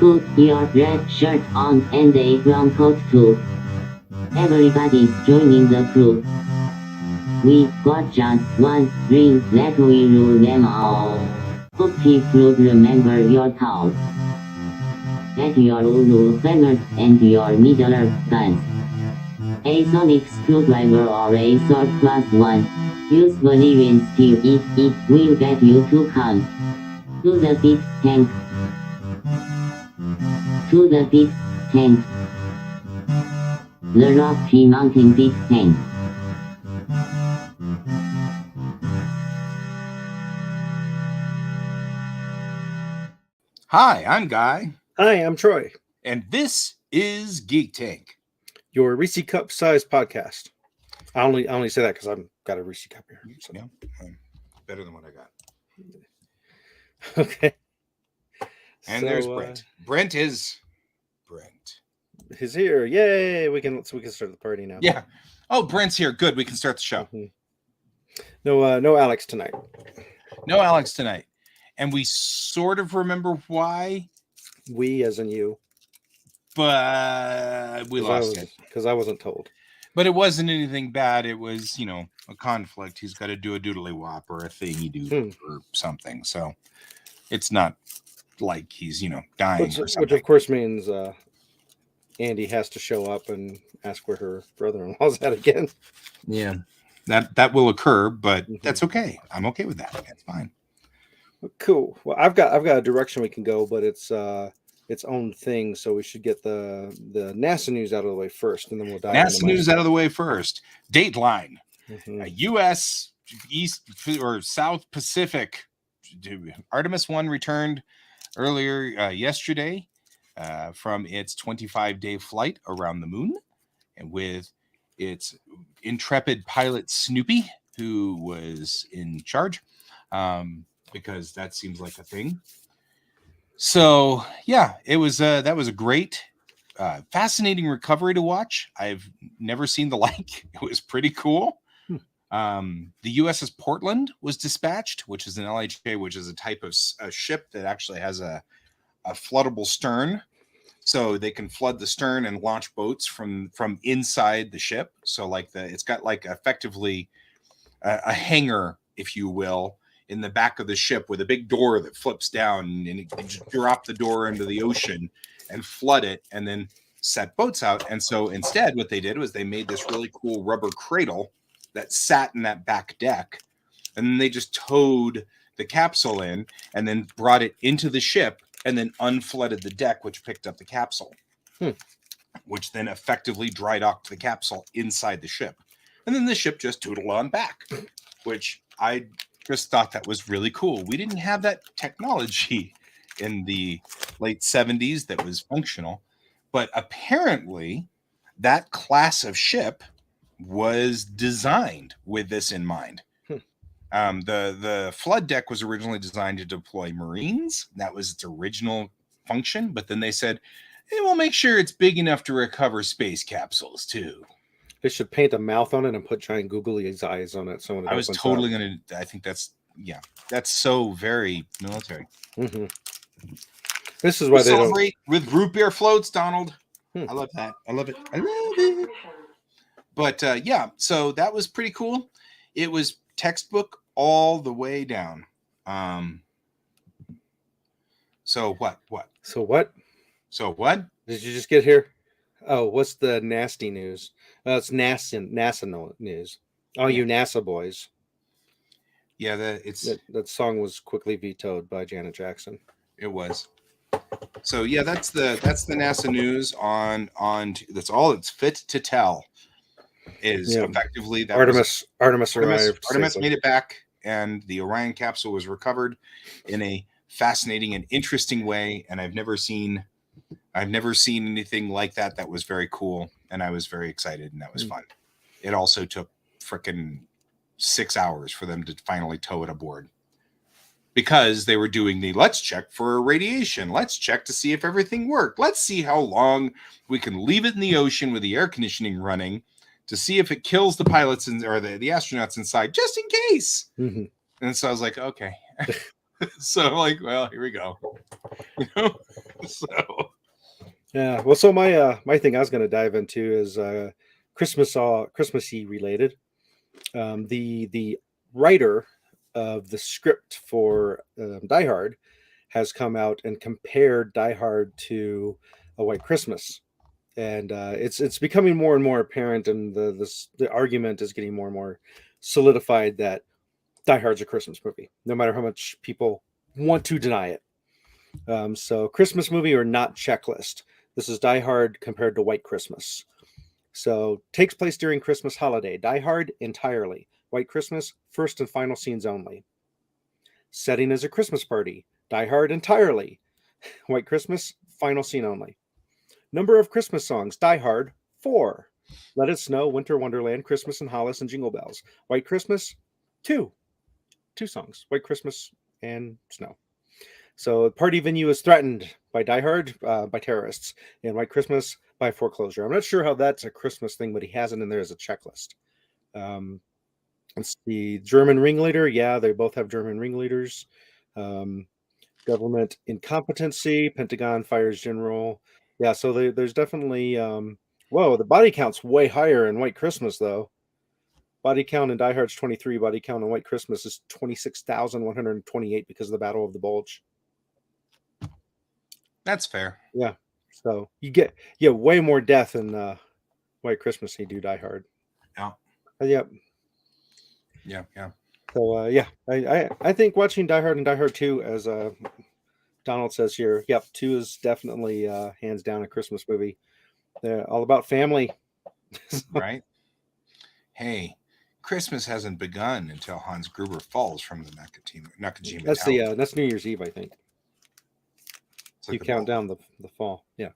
Put your red shirt on and a brown coat too. Everybody's joining the crew. We got just one ring, let we rule them all. Hope you remember your towels. Get your Ulu feathers and your Middle Earth guns. A sonic screwdriver or a sword +1. Use Valerian steel if it will get you to count. To the pit, tank. To the pit, tank. The Rocky Mountain pit, tank. Hi, I'm Guy, Hi, I'm Troy, and this is Geek Tank. your Reese cup size podcast. I only say that because I've got a Reese cup here. So. Yeah, better than what I got. Okay. And there's Brent. Brent is Brent. He's here. Yay! We can start the party now. Yeah. Oh, Brent's here. Good. We can start the show. Mm-hmm. No Alex tonight. No Alex tonight. And we sort of remember why. We, as in you. But we lost it. Because I wasn't told. But it wasn't anything bad. It was, a conflict. He's got to do a doodly wop or a thingy do or something. So it's not like he's, dying or something. Which of course means Andy has to show up and ask where her brother-in-law's at again. Yeah. That will occur, but that's okay. I'm okay with that. That's fine. Cool. Well, I've got a direction we can go, but it's its own thing. So we should get the NASA news out of the way first, and then we'll dive into NASA news out of the way first. Dateline: U.S. East or South Pacific Artemis 1 returned earlier yesterday from its 25-day flight around the moon, and with its intrepid pilot Snoopy, who was in charge. Because that seems like a thing. So yeah, it was that was a great, fascinating recovery to watch. I've never seen the like. It was pretty cool. The USS Portland was dispatched, which is an LHA, which is a type of a ship that actually has a floodable stern, so they can flood the stern and launch boats from inside the ship. So it's got like effectively a hangar, if you will, in the back of the ship with a big door that flips down, and you just drop the door into the ocean and flood it and then set boats out. And so instead what they did was they made this really cool rubber cradle that sat in that back deck, and then they just towed the capsule in and then brought it into the ship and then unflooded the deck, which picked up the capsule, which then effectively dry docked the capsule inside the ship. And then the ship just tootled on back, which I just thought that was really cool. We didn't have that technology in the late 70s that was functional, but apparently that class of ship was designed with this in mind. The flood deck was originally designed to deploy Marines. That was its original function, but then they said, hey, we'll make sure it's big enough to recover space capsules too. They should paint a mouth on it and put giant googly eyes on it. So I was totally going to, I think that's so very military. This is why they celebrate with root beer floats, Donald. I love that. I love it. But so that was pretty cool. It was textbook all the way down. So what? Did you just get here? Oh, what's the nasty news? It's NASA news. Oh, you NASA boys. Yeah, that song was quickly vetoed by Janet Jackson. It was. So yeah, that's the NASA news on that's all it's fit to tell. Is effectively that Artemis arrived. Artemis made it back, and the Orion capsule was recovered in a fascinating and interesting way. And I've never seen anything like that. That was very cool, and I was very excited, and that was fun. It also took frickin' 6 hours for them to finally tow it aboard, because they were doing let's check for radiation. Let's check to see if everything worked. Let's see how long we can leave it in the ocean with the air conditioning running to see if it kills the pilots or the astronauts inside, just in case. And so I was like, okay. So I'm like, well, here we go. So Yeah. Well, so my thing I was going to dive into is Christmassy related. The writer of the script for Die Hard has come out and compared Die Hard to A White Christmas, and it's becoming more and more apparent, and the argument is getting more and more solidified that Die Hard's a Christmas movie, no matter how much people want to deny it. So Christmas movie or not checklist. This is Die Hard compared to White Christmas. So takes place during Christmas holiday. Die Hard entirely. White Christmas, first and final scenes only. Setting is a Christmas party. Die Hard entirely. White Christmas, final scene only. Number of Christmas songs. Die Hard, 4. Let It Snow, Winter Wonderland, Christmas in Hollis, and Jingle Bells. White Christmas, 2. 2 songs. White Christmas and Snow. So the party venue is threatened by Die Hard, by terrorists, and White Christmas by foreclosure. I'm not sure how that's a Christmas thing, but he has it in there as a checklist. It's the German ringleader. Yeah, they both have German ringleaders. Government incompetency. Pentagon fires general. Yeah, so there's definitely. Whoa, the body count's way higher in White Christmas, though. Body count in Die Hard's 23. Body count in White Christmas is 26,128 because of the Battle of the Bulge. that's fair. Yeah. So you get way more death in White Christmas than you do Die Hard. Yeah. Yep. Yeah. So I think watching Die Hard and Die Hard 2, as Donald says here, 2 is definitely hands down a Christmas movie. They're all about family. Right. Hey, Christmas hasn't begun until Hans Gruber falls from the Nakajima That's Tower. that's New Year's Eve, I think. It's like You the count ball. down the fall. Yeah.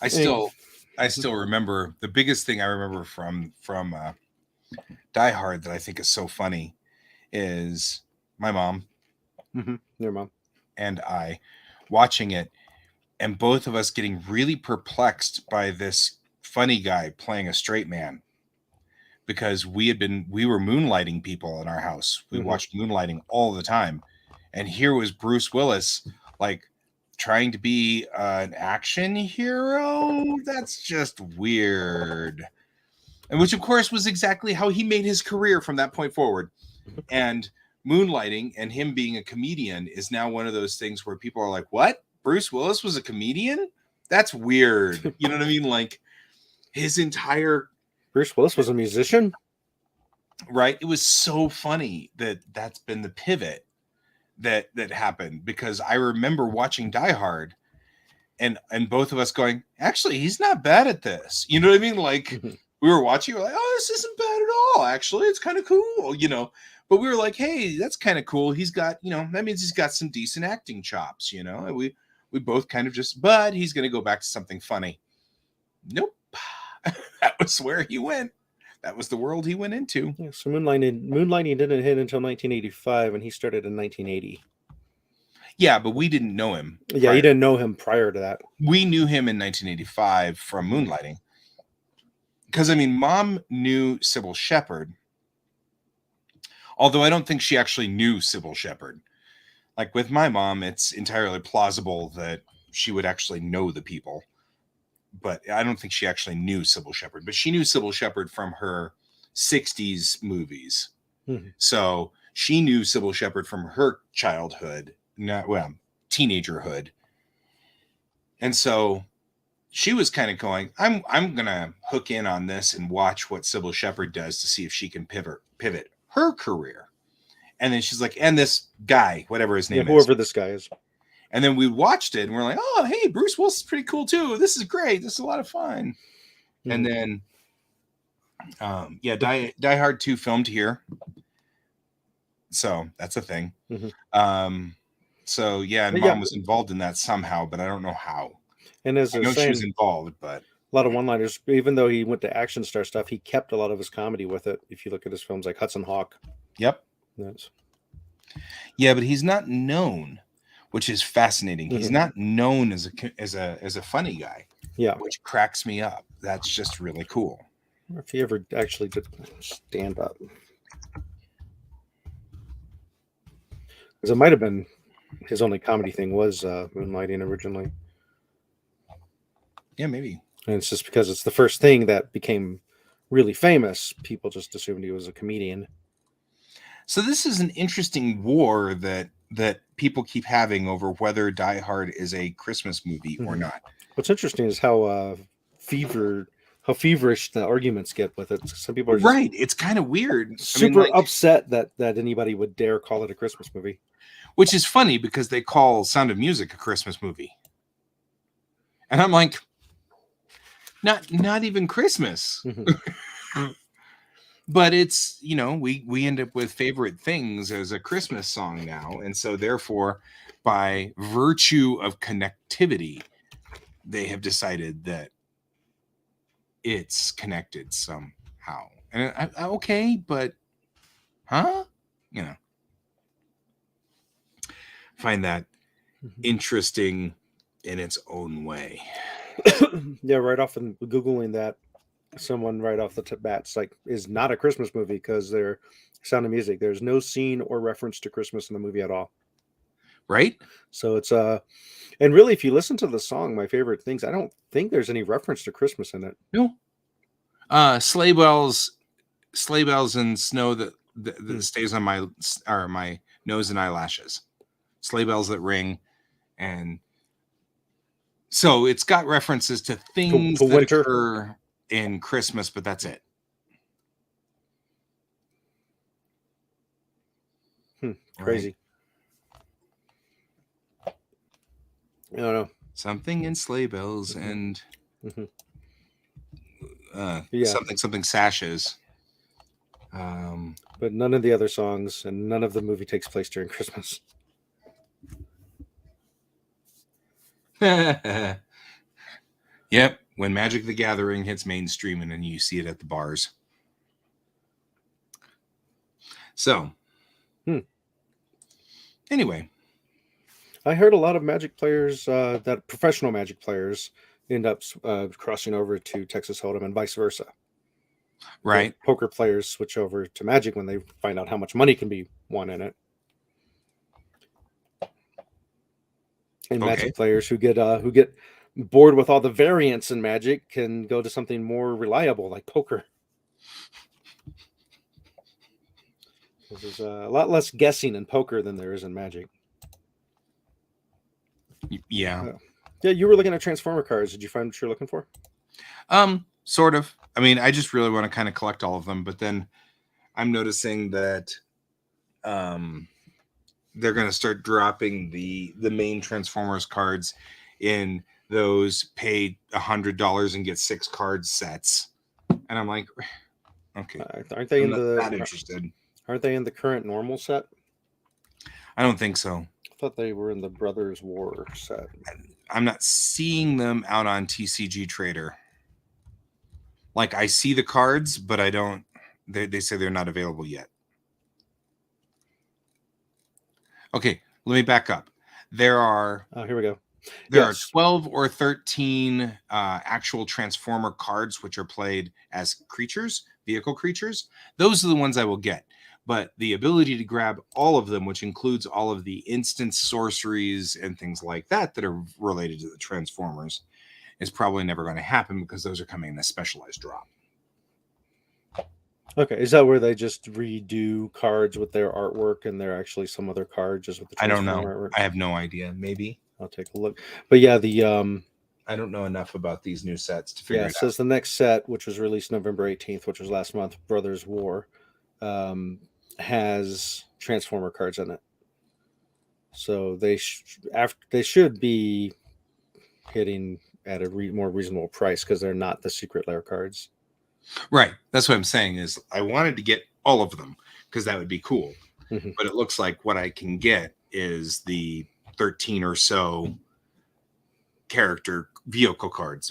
I still remember the biggest thing I remember from Die Hard that I think is so funny is my mom Your mom. and I watching it, and both of us getting really perplexed by this funny guy playing a straight man, because we were moonlighting people in our house. We watched moonlighting all the time, and here was Bruce Willis like trying to be an action hero. That's just weird. And which of course was exactly how he made his career from that point forward. And moonlighting and him being a comedian is now one of those things where people are like, what? Bruce Willis was a comedian? That's weird. You know what I mean? Like his entire Bruce Willis was a musician? Right. It was so funny that's been the pivot that happened, because I remember watching Die Hard and both of us going, actually, he's not bad at this. You know what I mean? Like we were watching, we're like, oh, this isn't bad at all. Actually, it's kind of cool, but we were like, hey, that's kind of cool. He's got, that means he's got some decent acting chops, and we both kind of but he's going to go back to something funny. Nope. That was where he went. That was the world he went into. Yeah, so moonlighting didn't hit until 1985, and he started in 1980. Yeah, but we didn't know him. Yeah, you didn't know him prior to that. We knew him in 1985 from moonlighting. Because, Mom knew Sybil Shepherd. Although I don't think she actually knew Sybil Shepherd. Like with my mom, it's entirely plausible that she would actually know the people. But I don't think she actually knew Sybil Shepherd. But she knew Sybil Shepherd from her 60s movies. Mm-hmm. So she knew Sybil Shepherd from her childhood, teenagerhood. And so she was kind of going, I'm going to hook in on this and watch what Sybil Shepherd does to see if she can pivot her career. And then she's like, and this guy, whatever his name is. Whoever this guy is. And then we watched it and we're like, oh, hey, Bruce Willis is pretty cool too. This is great. This is a lot of fun. Mm-hmm. And then, Die Hard 2 filmed here. So that's a thing. Mm-hmm. So yeah, and Mom was involved in that somehow, but I don't know how. And as I know she was involved, but a lot of one-liners. Even though he went to action star stuff, he kept a lot of his comedy with it. If you look at his films like Hudson Hawk. Yep. That's... Yeah, but he's not known, which is fascinating. Mm-hmm. He's not known as a funny guy. Yeah, which cracks me up. That's just really cool. If he ever actually did stand up, because it might have been his only comedy thing was Moonlighting originally. Yeah, maybe. And it's just because it's the first thing that became really famous, people just assumed he was a comedian. So this is an interesting war that people keep having over whether Die Hard is a Christmas movie or not. What's interesting is how feverish the arguments get with it. Some people are just Right. It's kind of weird. super upset that anybody would dare call it a Christmas movie. Which is funny because they call Sound of Music a Christmas movie. And I'm like, not even Christmas. But it's, we end up with Favorite Things as a Christmas song now. And so therefore, by virtue of connectivity, they have decided that it's connected somehow. And okay, but huh? Find that interesting in its own way. Yeah, right off in Googling that, someone right off the bat's like, is not a Christmas movie because they're Sound of Music. There's no scene or reference to Christmas in the movie at all. Right? So it's and really, if you listen to the song, My Favorite Things, I don't think there's any reference to Christmas in it. No. Sleigh bells and snow that stays on my nose and eyelashes. Sleigh bells that ring, and so it's got references to things to that winter. occur in Christmas, but that's it. Crazy. Right. I don't know. Something in sleigh bells and Yeah. something sashes. But none of the other songs and none of the movie takes place during Christmas. Yep, when Magic the Gathering hits mainstream and then you see it at the bars. So, anyway. I heard a lot of Magic players, that professional Magic players, end up crossing over to Texas Hold'em and vice versa. Right. The poker players switch over to Magic when they find out how much money can be won in it. And Magic players who get bored with all the variants in Magic can go to something more reliable like poker. There's a lot less guessing in poker than there is in Magic. Yeah. Yeah, you were looking at Transformer cards. Did you find what you're looking for? Sort of. I mean, I just really want to kind of collect all of them, but then I'm noticing that they're going to start dropping the main Transformers cards in those pay $100 and get 6 card sets. And I'm like, okay. Aren't they not interested. Aren't they in the current normal set? I don't think so. I thought they were in the Brothers War set. I'm not seeing them out on TCG Trader. Like, I see the cards, but I don't. They say they're not available yet. Okay, let me back up. There are. Oh, here we go. There are 12 or 13 actual Transformer cards which are played as creatures, vehicle creatures. Those are the ones I will get. But the ability to grab all of them, which includes all of the instant sorceries and things like that that are related to the Transformers, is probably never going to happen because those are coming in a specialized drop. Okay, is that where they just redo cards with their artwork and they're actually some other card just with the Transformer I don't know. artwork? I have no idea. Maybe. I'll take a look. But yeah, I don't know enough about these new sets to figure it out. It says the next set, which was released November 18th, which was last month, Brothers War, has Transformer cards in it. So they should be hitting at a more reasonable price because they're not the secret lair cards. Right. That's what I'm saying is I wanted to get all of them because that would be cool. Mm-hmm. But it looks like what I can get is the 13 or so vehicle cards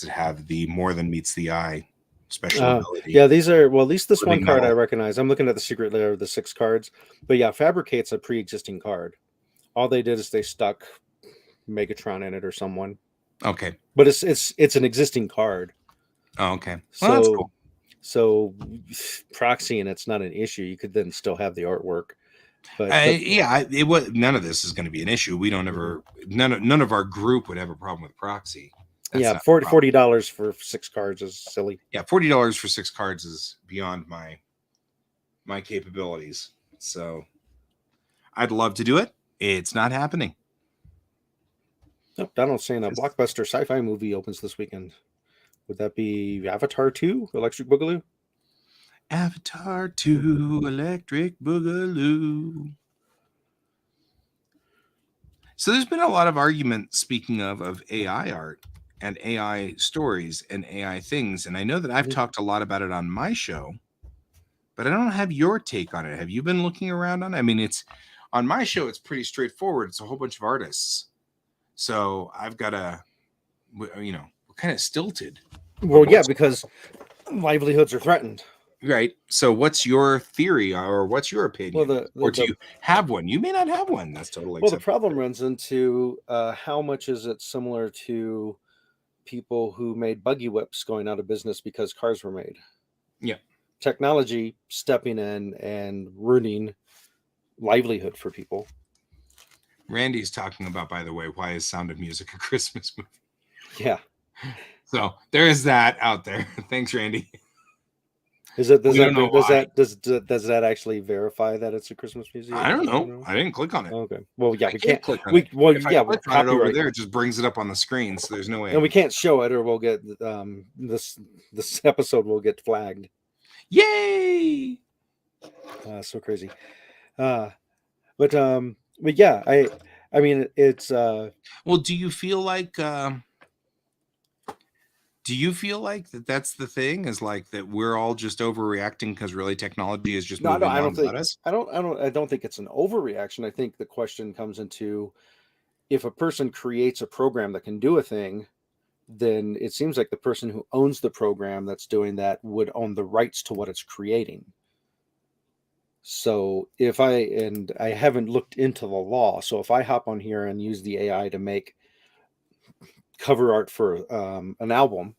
that have the more than meets the eye special ability. Yeah, these are, well, at least this one card I recognize. I'm looking at the secret lair of the 6 cards. But yeah, Fabricate's a pre-existing card. All they did is they stuck Megatron in it or someone. Okay. But it's an existing card. Oh, okay. Well, that's cool. So proxying it's not an issue. You could then still have the artwork. It was none of this is going to be an issue. We don't ever none of our group would have a problem with proxy. That's yeah, $40 for 6 cards is silly. Yeah, $40 for 6 cards is beyond my capabilities. So I'd love to do it. It's not happening. Oh, Donald's saying a blockbuster sci-fi movie opens this weekend. Would that be Avatar 2, Electric Boogaloo? Avatar 2, Electric Boogaloo. So there's been a lot of argument, speaking of AI art and AI stories and AI things. And I know that I've talked a lot about it on my show, but I don't have your take on it. Have you been looking around on it? I mean, it's on my show, it's pretty straightforward. It's a whole bunch of artists. So I've got we're kind of stilted. Well, yeah, because livelihoods are threatened. Right. So what's your theory or what's your opinion? Well, or do you have one? You may not have one. That's totally acceptable. The problem runs into how much is it similar to people who made buggy whips going out of business because cars were made? Yeah. Technology stepping in and ruining livelihood for people. Randy's talking about, by the way, why is Sound of Music a Christmas movie? Yeah. So there is that out there. Thanks, Randy. Does that actually verify that it's a Christmas music? I don't know. I didn't click on it. Okay. Well, yeah, we can't click on it. If I click on it over there, it just brings it up on the screen. So there's no way. And we can't show it, or we'll get this episode will get flagged. Yay! So crazy. But yeah, I mean, it's well, do you feel like that's the thing, is like that we're all just overreacting because really technology is just moving on without us? I don't think it's an overreaction. I think the question comes into, if a person creates a program that can do a thing, then it seems like the person who owns the program that's doing that would own the rights to what it's creating. So if I haven't looked into the law, so if I hop on here and use the AI to make cover art for an album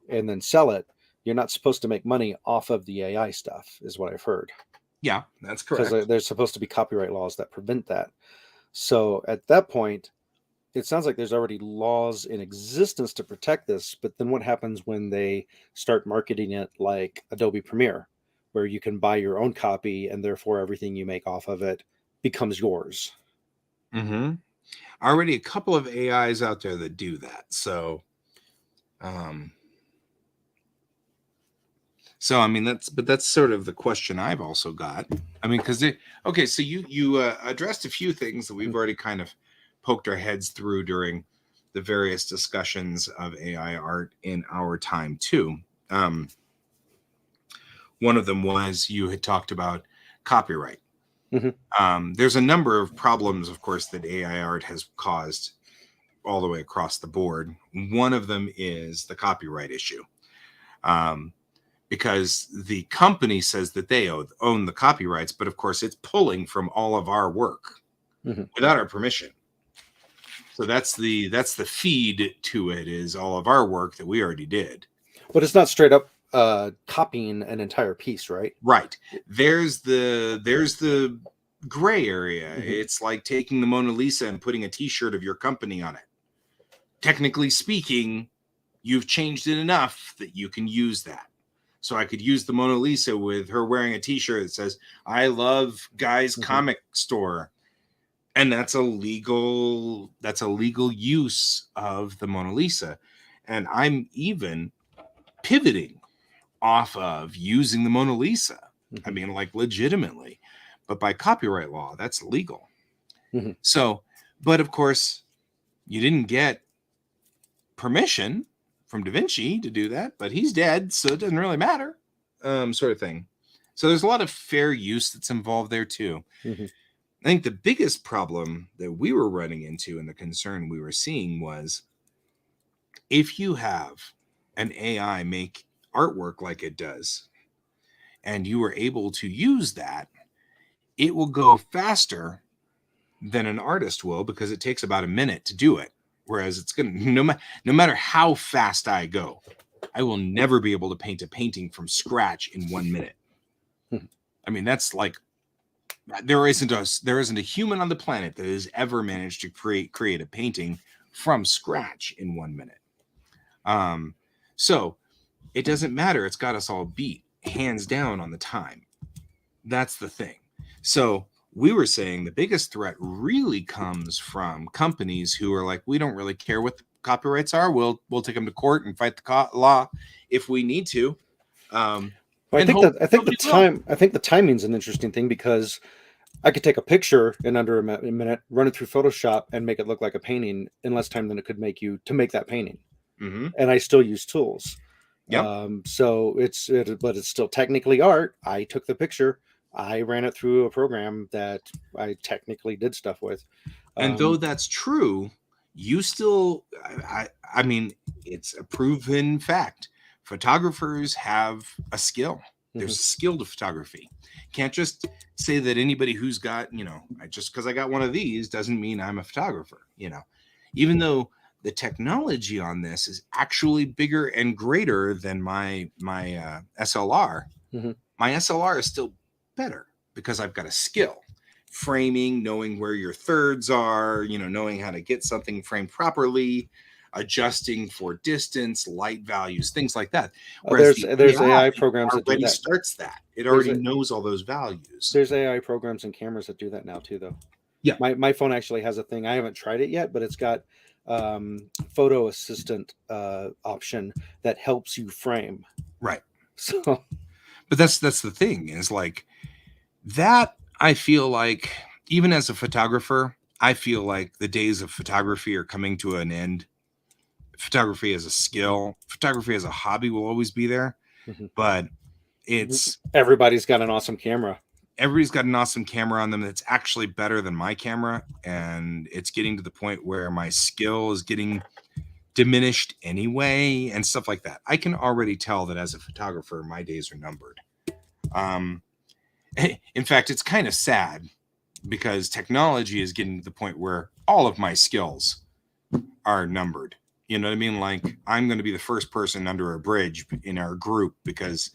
and then sell it, you're not supposed to make money off of the AI stuff, is what I've heard. Yeah, that's correct. Because there's supposed to be copyright laws that prevent that. So at that point, it sounds like there's already laws in existence to protect this, but then what happens when they start marketing it like Adobe Premiere, where you can buy your own copy and therefore everything you make off of it becomes yours? Mm-hmm. Already a couple of AIs out there that do that. So I mean, that's sort of the question I've also got. I mean, because so you addressed a few things that we've already kind of poked our heads through during the various discussions of AI art in our time too. One of them was, you had talked about copyright. Mm-hmm. There's a number of problems, of course, that AI art has caused all the way across the board. One of them is the copyright issue. Because the company says that they own the copyrights, but of course it's pulling from all of our work without our permission. So that's the feed to it, is all of our work that we already did. But it's not straight up copying an entire piece, right? Right. There's the gray area. Mm-hmm. It's like taking the Mona Lisa and putting a T-shirt of your company on it. Technically speaking, you've changed it enough that you can use that. So I could use the Mona Lisa with her wearing a T-shirt that says, "I love Guy's Comic Store." And that's a legal use of the Mona Lisa. And I'm even pivoting off of using the Mona Lisa. I mean, like, legitimately. But by copyright law, that's illegal. So, but of course, you didn't get permission from Da Vinci to do that, but he's dead, so it doesn't really matter, sort of thing. So there's a lot of fair use that's involved there too. I think the biggest problem that we were running into, and the concern we were seeing, was if you have an AI make artwork like it does, and you were able to use that, it will go faster than an artist will, because it takes about a minute to do it. Whereas it's going to, no matter how fast I go, I will never be able to paint a painting from scratch in 1 minute. I mean, that's like there isn't a human on the planet that has ever managed to create a painting from scratch in 1 minute. So it doesn't matter. It's got us all beat hands down on the time. That's the thing. So we were saying the biggest threat really comes from companies who are like, we don't really care what the copyrights are. We'll take them to court and fight the law if we need to. Well, I think the timing's an interesting thing, because I could take a picture in under a minute, run it through Photoshop, and make it look like a painting in less time than it could make you to make that painting. Mm-hmm. And I still use tools. Yep. So but it's still technically art. I took the picture, I ran it through a program that I technically did stuff with. And though that's true, you still, I mean, it's a proven fact. Photographers have a skill. There's a skill to photography. Can't just say that anybody who's got, just because I got one of these doesn't mean I'm a photographer, even though the technology on this is actually bigger and greater than my SLR. Mm-hmm. My SLR is still better because I've got a skill. Framing, knowing where your thirds are, knowing how to get something framed properly, adjusting for distance, light values, things like that. Whereas there's AI programs that do that. Starts that. It already knows all those values. There's AI programs and cameras that do that now too, though. Yeah. My phone actually has a thing. I haven't tried it yet, but it's got photo assistant option that helps you frame. Right. So, but that's the thing, is like that. I feel like, even as a photographer, I feel like the days of photography are coming to an end. Photography as a skill, photography as a hobby will always be there, but everybody's got an awesome camera. Everybody's got an awesome camera on them that's actually better than my camera, and it's getting to the point where my skill is getting diminished anyway, and stuff like that. I can already tell that as a photographer, my days are numbered. In fact, it's kind of sad because technology is getting to the point where all of my skills are numbered. You know what I mean? Like, I'm going to be the first person under a bridge in our group because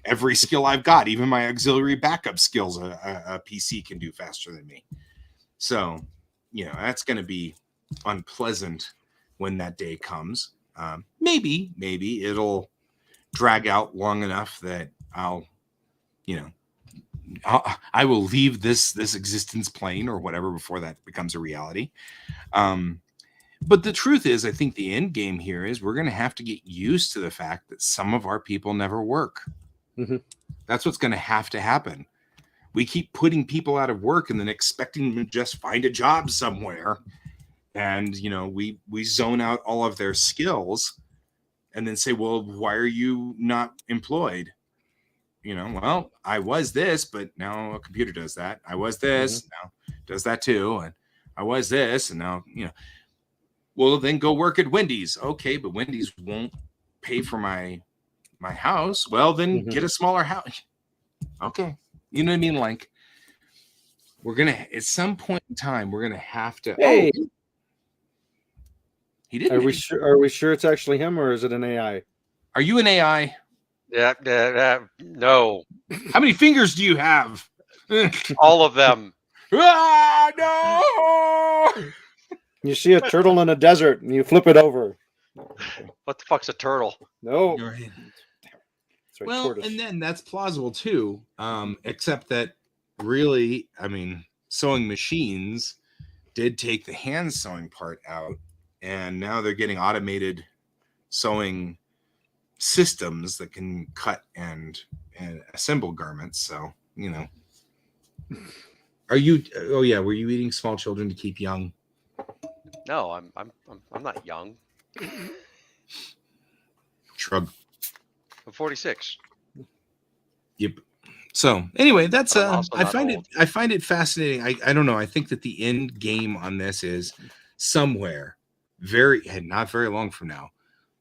every skill I've got, even my auxiliary backup skills, a PC can do faster than me. So, that's going to be unpleasant when that day comes. Maybe it'll drag out long enough that I will leave this existence plane or whatever before that becomes a reality. But the truth is, I think the end game here is we're going to have to get used to the fact that some of our people never work. Mm-hmm. That's what's going to have to happen. We keep putting people out of work and then expecting them to just find a job somewhere. And, we zone out all of their skills and then say, well, why are you not employed? Well, I was this, but now a computer does that. I was this, now does that too. And I was this, and now, well, then go work at Wendy's. Okay, but Wendy's won't pay for my house. Well, then get a smaller house. Okay. You know what I mean? Like, we're going to, at some point in time, we're going to have to. Hey. Oh, he didn't. Are we sure it's actually him, or is it an AI? Are you an AI? Yeah, no. How many fingers do you have? All of them. Ah, no! You see a turtle in a desert and you flip it over. What the fuck's a turtle? No. Right. Right, Well, tortoise. and then that's plausible too. Except that really, sewing machines did take the hand sewing part out, and now they're getting automated sewing systems that can cut and assemble garments. So, are you? Oh yeah, were you eating small children to keep young? No, I'm not young. Shrug. I'm 46. Yep. So anyway, that's I old. find it fascinating. I don't know. I think that the end game on this is somewhere not very long from now,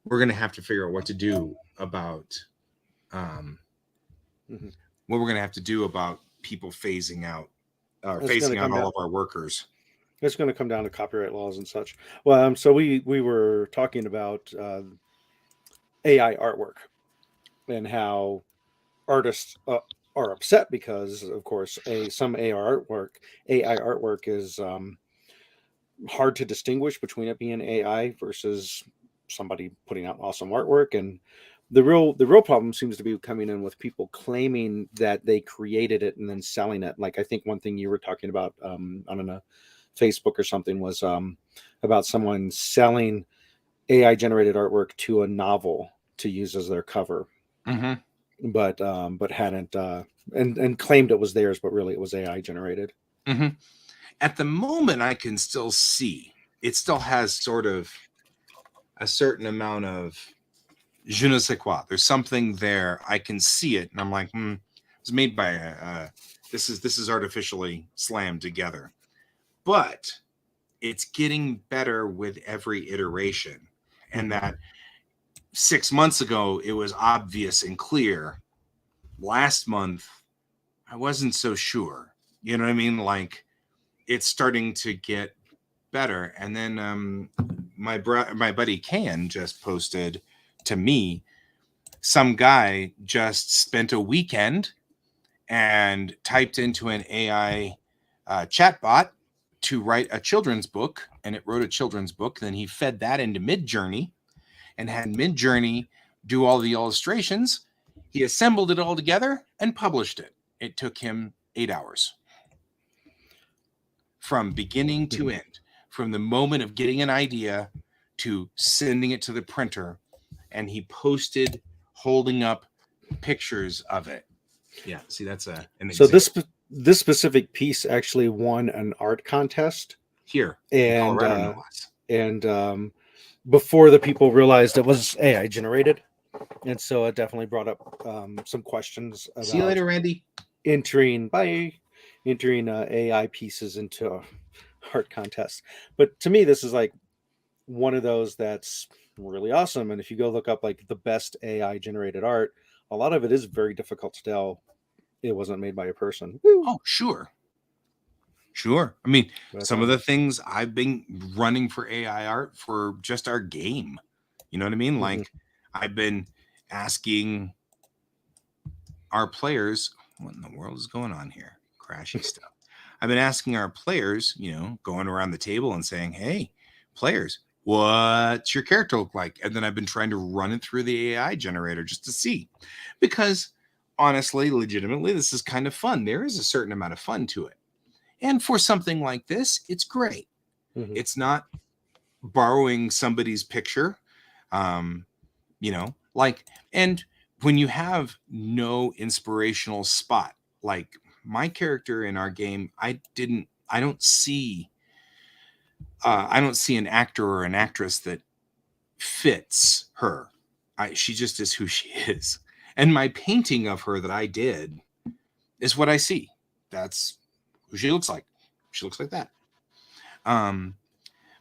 we're going to have to figure out what to do about what we're going to have to do about people phasing out all of our workers. It's going to come down to copyright laws and such. Well, so we were talking about AI artwork and how artists are upset because, of course, some AI artwork is hard to distinguish between it being AI versus somebody putting out awesome artwork. And the real problem seems to be coming in with people claiming that they created it and then selling it. Like I think one thing you were talking about on a Facebook or something was about someone selling AI generated artwork to a novel to use as their cover, but hadn't and claimed it was theirs, but really it was AI generated. At the moment, I can still see it still has sort of a certain amount of je ne sais quoi. There's something there. I can see it, and I'm like, it's made by this is artificially slammed together. But it's getting better with every iteration, and that 6 months ago it was obvious and clear. Last month, I wasn't so sure. You know what I mean? Like, it's starting to get better. And then my buddy Can just posted to me, some guy just spent a weekend and typed into an AI chatbot to write a children's book, and it wrote a children's book. Then he fed that into Midjourney and had Midjourney do all the illustrations. He assembled it all together and published it. It took him 8 hours from beginning to end, from the moment of getting an idea to sending it to the printer. And he posted holding up pictures of it. Yeah, see, that's an example. So this specific piece actually won an art contest here and before the people realized it was AI generated, and so it definitely brought up some questions about see you later, Randy. entering AI pieces into a art contest. But to me, this is like one of those that's really awesome. And if you go look up like the best AI generated art, a lot of it is very difficult to tell it wasn't made by a person. Oh, sure. I mean, some of the things I've been running for AI art for just our game. You know what I mean? Like, I've been asking our players, what in the world is going on here? Crashy stuff. I've been asking our players, going around the table and saying, hey, players, what's your character look like? And then I've been trying to run it through the AI generator just to see. Because honestly, legitimately, this is kind of fun. There is a certain amount of fun to it. And for something like this, it's great. It's not borrowing somebody's picture, and when you have no inspirational spot, like my character in our game, I don't see an actor or an actress that fits her. She just is who she is. And my painting of her that I did is what I see. That's who she looks like. She looks like that.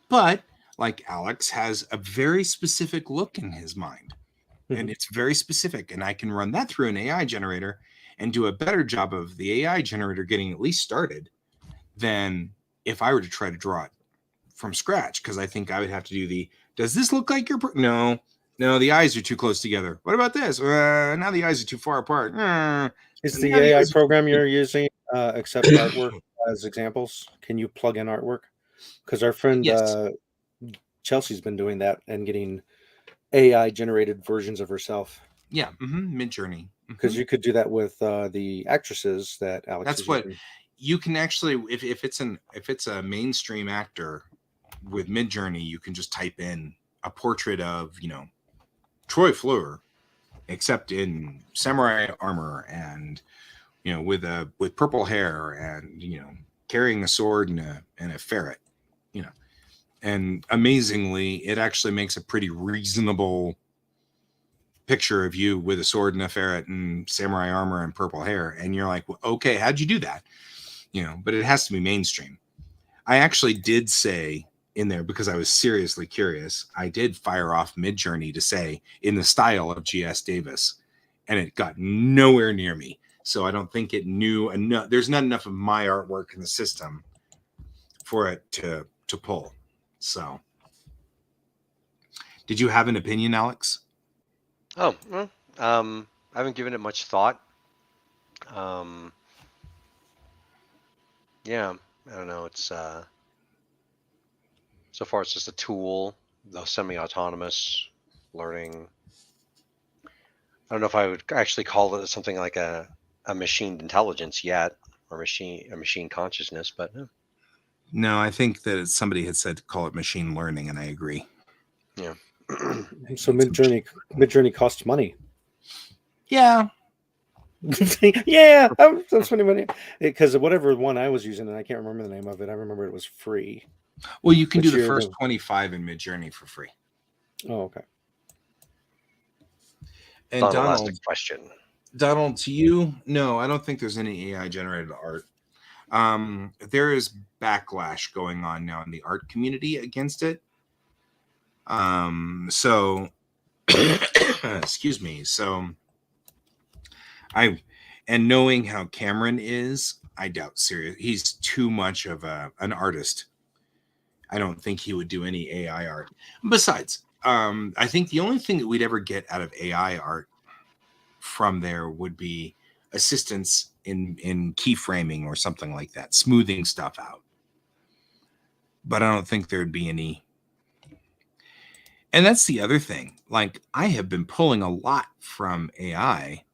But like Alex has a very specific look in his mind, and it's very specific, and I can run that through an AI generator and do a better job of the AI generator getting at least started than if I were to try to draw it from scratch, because I think I would have to do does this look like your no, the eyes are too close together. What about this? Now the eyes are too far apart. Is the AI program you're using accept artwork as examples? Can you plug in artwork? Because our friend Chelsea's been doing that and getting AI generated versions of herself. Yeah, Midjourney. Because you could do that with the actresses that Alex. That's what using. You can actually, if it's a mainstream actor with Midjourney, you can just type in a portrait of Troy Fleur, except in samurai armor and with purple hair and carrying a sword and a ferret, and amazingly, it actually makes a pretty reasonable picture of you with a sword and a ferret and samurai armor and purple hair. And you're like, well, okay, how'd you do that? But it has to be mainstream. I actually did say in there, because I was seriously curious, I did fire off Midjourney to say in the style of G.S. Davis, and it got nowhere near me. So I don't think it knew enough. There's not enough of my artwork in the system for it to pull. So did you have an opinion, Alex? Oh, well, I haven't given it much thought. Yeah, I don't know. It's so far it's just a tool, the semi-autonomous learning. I don't know if I would actually call it something like a machine intelligence yet, or a machine consciousness, but No, I think that somebody had said call it machine learning, and I agree. yeah. So Midjourney costs money. Yeah. Yeah, that's funny money. Because whatever one I was using, and I can't remember the name of it. I remember it was free. Well, you can Which do the year first though? 25 in Midjourney for free. Oh, okay. And Donald asked a question. Donald, to you, no, I don't think there's any AI generated art. There is backlash going on now in the art community against it. So excuse me. So and knowing how Cameron is, I doubt he's too much of an artist. I don't think he would do any AI art. Besides, I think the only thing that we'd ever get out of AI art from there would be assistance in keyframing or something like that, smoothing stuff out. But I don't think there'd be any. And that's the other thing. Like, I have been pulling a lot from AI,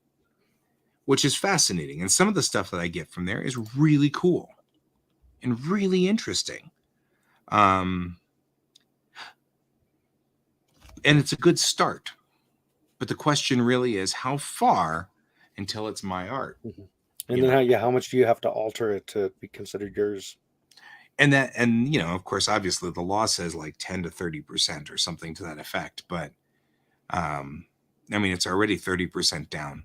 which is fascinating. And some of the stuff that I get from there is really cool and really interesting. And it's a good start. But the question really is how far until it's my art? Mm-hmm. And then how much do you have to alter it to be considered yours? And of course, obviously the law says like 10 to 30% or something to that effect. But I mean, it's already 30% down.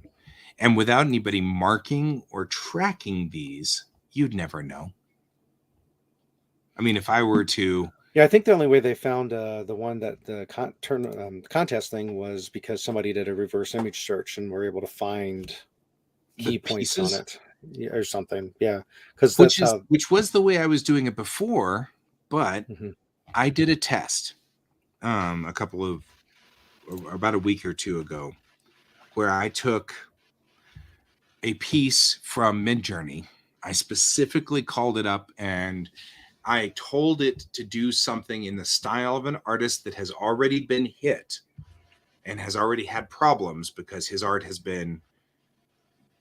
And without anybody marking or tracking these, you'd never know. I mean, if I were to... Yeah, I think the only way they found the one that the contest thing was because somebody did a reverse image search and were able to find key points on it or something. Yeah, because that's which was the way I was doing it before, but I did a test about a week or two ago where I took a piece from Midjourney. I specifically called it up and I told it to do something in the style of an artist that has already been hit and has already had problems because his art has been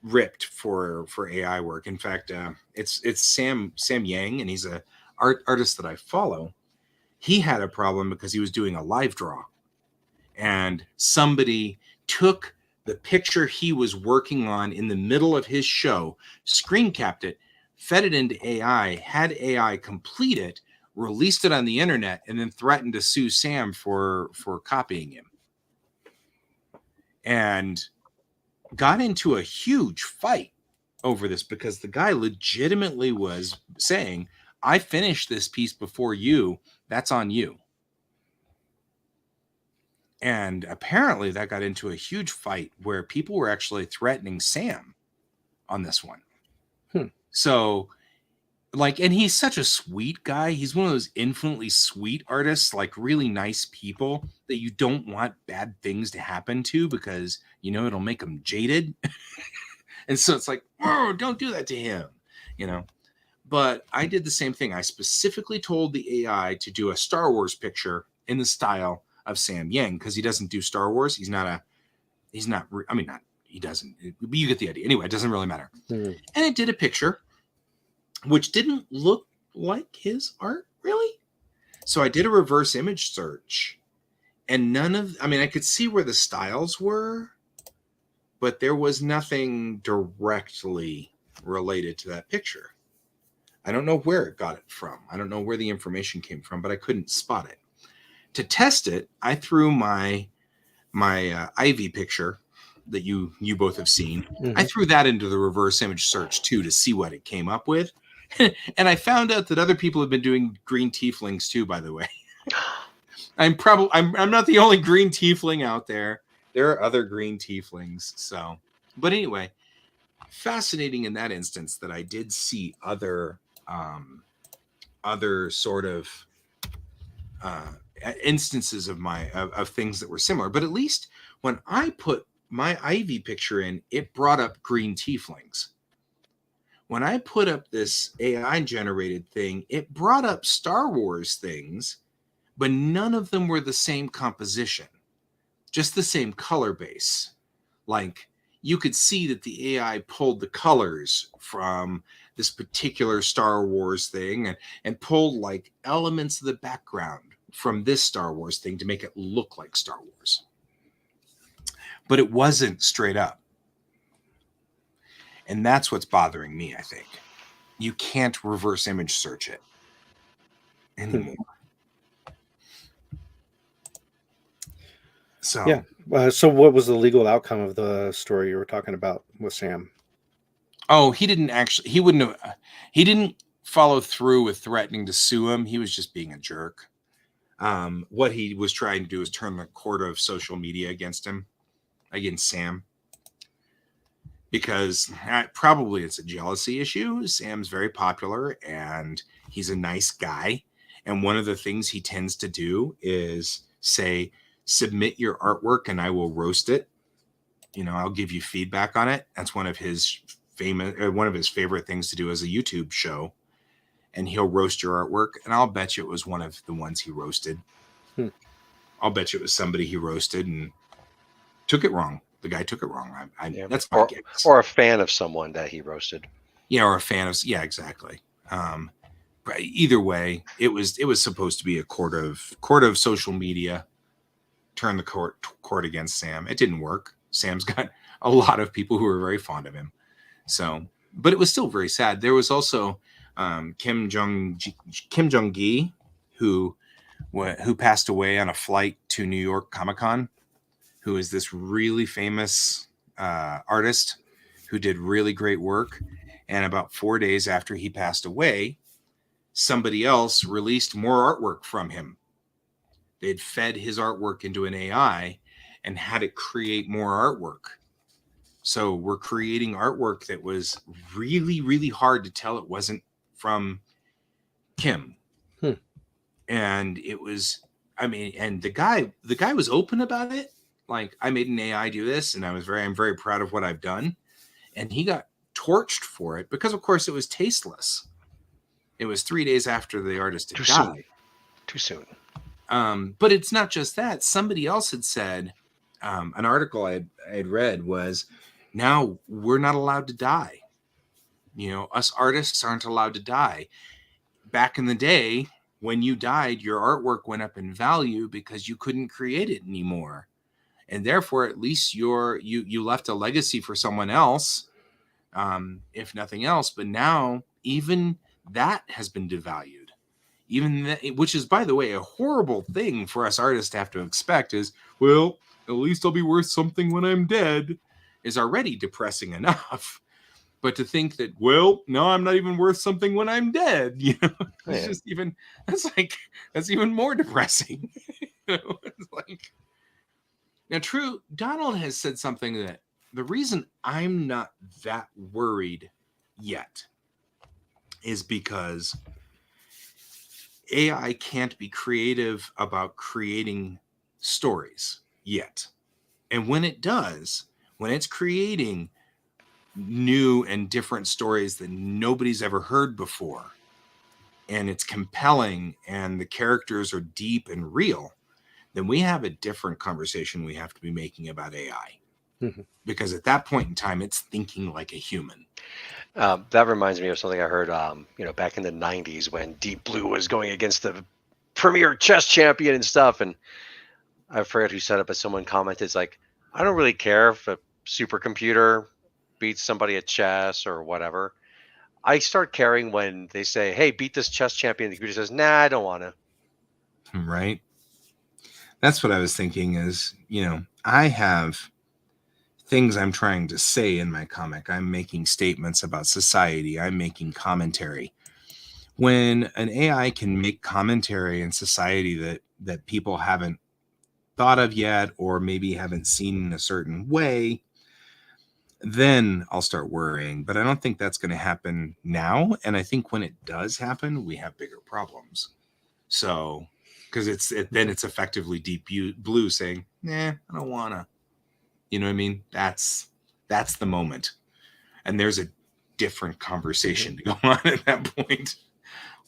ripped for AI work. In fact, it's Sam Yang, and he's a artist that I follow. He had a problem because he was doing a live draw, and somebody took the picture he was working on in the middle of his show, screen capped it, fed it into AI, had AI complete it, released it on the internet, and then threatened to sue Sam for copying him. And got into a huge fight over this because the guy legitimately was saying, I finished this piece before you. That's on you. And apparently that got into a huge fight where people were actually threatening Sam on this one. So, like, and he's such a sweet guy. He's one of those infinitely sweet artists, like really nice people that you don't want bad things to happen to because, it'll make them jaded. And so it's like, oh, don't do that to him, But I did the same thing. I specifically told the AI to do a Star Wars picture in the style of Sam Yang because he doesn't do Star Wars. He doesn't. But you get the idea. Anyway, it doesn't really matter. And it did a picture which didn't look like his art, really. So I did a reverse image search and I could see where the styles were, but there was nothing directly related to that picture. I don't know where it got it from. I don't know where the information came from, but I couldn't spot it. To test it, I threw my Ivy picture that you both have seen. I threw that into the reverse image search too to see what it came up with. And I found out that other people have been doing green tieflings too, by the way. I'm not the only green tiefling out there. There are other green tieflings. So, but anyway, fascinating in that instance that I did see other sort of instances of things that were similar. But at least when I put my Ivy picture in, it brought up green tieflings. when I put up this AI generated thing, it brought up Star Wars things, but none of them were the same composition, just the same color base. Like, you could see that the AI pulled the colors from this particular Star Wars thing and pulled like elements of the background from this Star Wars thing to make it look like Star Wars. But it wasn't straight up. And that's what's bothering me, I think. You can't reverse image search it anymore. So yeah. So what was the legal outcome of the story you were talking about with Sam? Oh, he didn't follow through with threatening to sue him. He was just being a jerk. What he was trying to do is turn the court of social media against him, against Sam. Because probably it's a jealousy issue. Sam's very popular and he's a nice guy. And one of the things he tends to do is say, submit your artwork and I will roast it. You know, I'll give you feedback on it. That's one of his favorite things to do as a YouTube show. And he'll roast your artwork. And I'll bet you it was one of the ones he roasted. I'll bet you it was somebody he roasted and took it wrong. The guy took it wrong. That's my guess. Or a fan of someone that he roasted. Yeah, or a fan of, yeah, exactly. But either way, it was supposed to be a court of social media. Turn the court against Sam. It didn't work. Sam's got a lot of people who are very fond of him. So, but it was still very sad. There was also Kim Jong-gi, who passed away on a flight to New York Comic-Con, who is this really famous artist who did really great work. And about 4 days after he passed away, somebody else released more artwork from him. They'd fed his artwork into an AI and had it create more artwork. So we're creating artwork that was really, really hard to tell it wasn't from Kim. And it was, and the guy was open about it. Like, I made an AI do this, and I'm very proud of what I've done. And he got torched for it because, of course, it was tasteless. It was 3 days after the artist had died. Too soon. But it's not just that. Somebody else had said, an article I had read was, now we're not allowed to die. You know, us artists aren't allowed to die. Back in the day, when you died, your artwork went up in value because you couldn't create it anymore. And therefore, at least you left a legacy for someone else, if nothing else. But now, even that has been devalued. Even that, which is, by the way, a horrible thing for us artists to have to expect is, well, at least I'll be worth something when I'm dead, is already depressing enough. But to think that, well, no, I'm not even worth something when I'm dead, you know, it's just even, that's even more depressing. You know, it's like, now, true, Donald has said something that the reason I'm not that worried yet is because AI can't be creative about creating stories yet. And when it does, when it's creating new and different stories that nobody's ever heard before, and it's compelling and the characters are deep and real, then we have a different conversation we have to be making about AI. Because at that point in time, it's thinking like a human. That reminds me of something I heard, back in the 90s when Deep Blue was going against the premier chess champion and stuff. And I forget who said it, but someone commented, it's like, I don't really care if a supercomputer beats somebody at chess or whatever. I start caring when they say, hey, beat this chess champion. The computer says, nah, I don't want to. Right. That's what I was thinking is, I have things I'm trying to say in my comic. I'm making statements about society. I'm making commentary. When an AI can make commentary in society that people haven't thought of yet, or maybe haven't seen in a certain way, then I'll start worrying. But I don't think that's going to happen now. And I think when it does happen, we have bigger problems. So, because then it's effectively Deep Blue saying, nah, I don't want to. You know what I mean? That's the moment. And there's different conversation to go on at that point.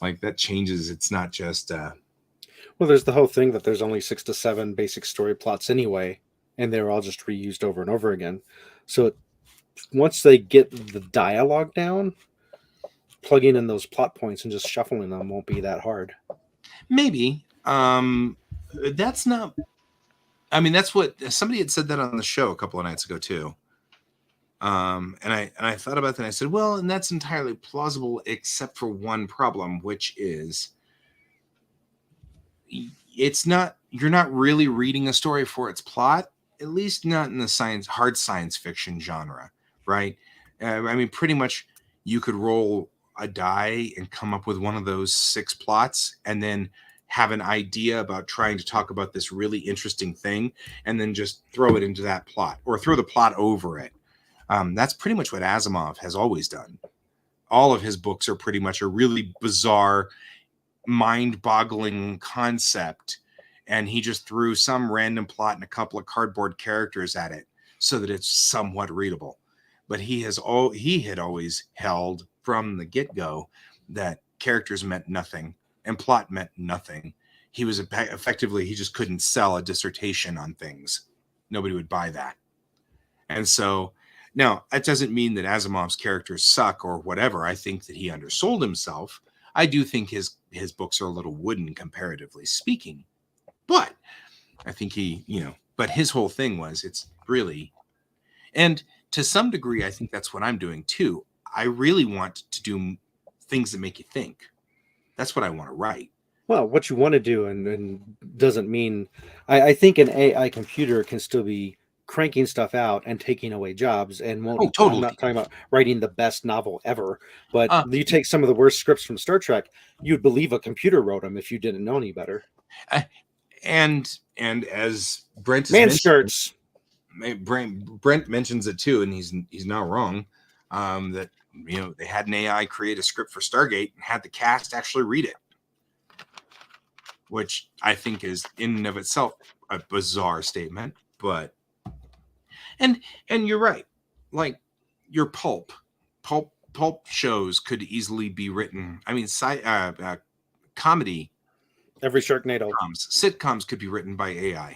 Like that changes. It's not just Well, there's the whole thing that there's only 6 to 7 basic story plots anyway, and they're all just reused over and over again. So once they get the dialogue down, plugging in those plot points and just shuffling them won't be that hard. maybe. That's not. I mean, that's what somebody had said that on the show a couple of nights ago too. And I thought about that. And I said, well, and that's entirely plausible, except for one problem, which is it's not. You're not really reading a story for its plot, at least not in the hard science fiction genre, right? I mean, pretty much you could roll a die and come up with one of those 6 plots, and then have an idea about trying to talk about this really interesting thing, and then just throw it into that plot or throw the plot over it. That's pretty much what Asimov has always done. All of his books are pretty much a really bizarre, mind-boggling concept, and he just threw some random plot and a couple of cardboard characters at it so that it's somewhat readable. But he had always held from the get-go that characters meant nothing and plot meant nothing. He was effectively, he just couldn't sell a dissertation on things. Nobody would buy that. And so now that doesn't mean that Asimov's characters suck or whatever. I think that he undersold himself. I do think his books are a little wooden comparatively speaking, but I think but his whole thing was it's really, and to some degree, I think that's what I'm doing too. I really want to do things that make you think. That's what I want to write. Well, what you want to do and doesn't mean, I think an AI computer can still be cranking stuff out and taking away jobs and won't. Oh, totally. I'm not talking about writing the best novel ever, but you take some of the worst scripts from Star Trek, you'd believe a computer wrote them if you didn't know any better. And as Brent skirts. Brent mentions it too, and he's not wrong. That they had an AI create a script for Stargate and had the cast actually read it, which I think is in and of itself a bizarre statement. But and you're right, like your pulp shows could easily be written. I mean, comedy, every Sharknado sitcoms could be written by AI.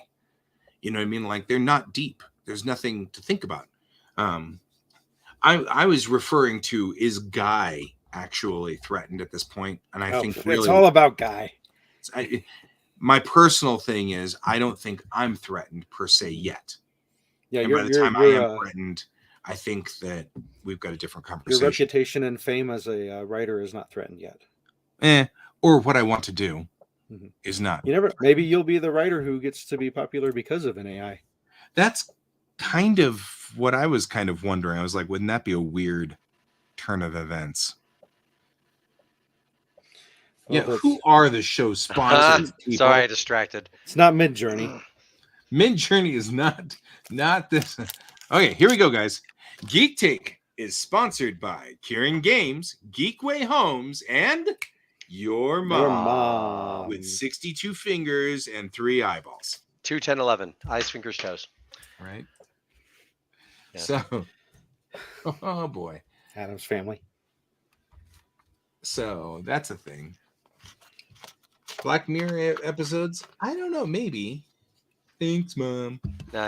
You know what I mean? Like they're not deep. There's nothing to think about. I was referring to, is Guy actually threatened at this point? And I think really it's all about Guy. My personal thing is I don't think I'm threatened per se yet. Yeah, and by the time I am threatened, I think that we've got a different conversation. Your reputation and fame as a writer is not threatened yet. Or what I want to do is not. You never. Maybe you'll be the writer who gets to be popular because of an AI. That's kind of what I was kind of wondering. I was like, wouldn't that be a weird turn of events? Well, who are the show sponsors? Sorry, distracted. It's not Midjourney. Midjourney is not this. Okay, here we go, guys. Geek Take is sponsored by Kieran Games, Geekway Homes, and Your Mom. With 62 fingers and 3 eyeballs. 2, 10, 11. Eyes, fingers, toes. Right. Yeah. So, oh boy. Adam's Family. So that's a thing. Black Mirror episodes? I don't know. Maybe. Thanks, Mom. No,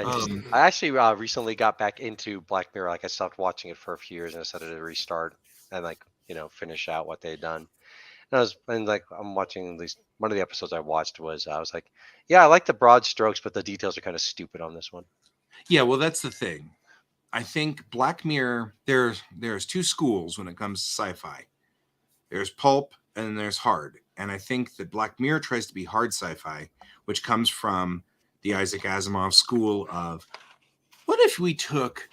I actually recently got back into Black Mirror. Like I stopped watching it for a few years and I decided to restart and finish out what they had done. And I'm watching at least one of the episodes I watched was I was like, yeah, I like the broad strokes, but the details are kind of stupid on this one. Yeah, well, that's the thing. I think Black Mirror, there's 2 schools when it comes to sci-fi. There's pulp and there's hard. And I think that Black Mirror tries to be hard sci-fi, which comes from the Isaac Asimov school of, what if we took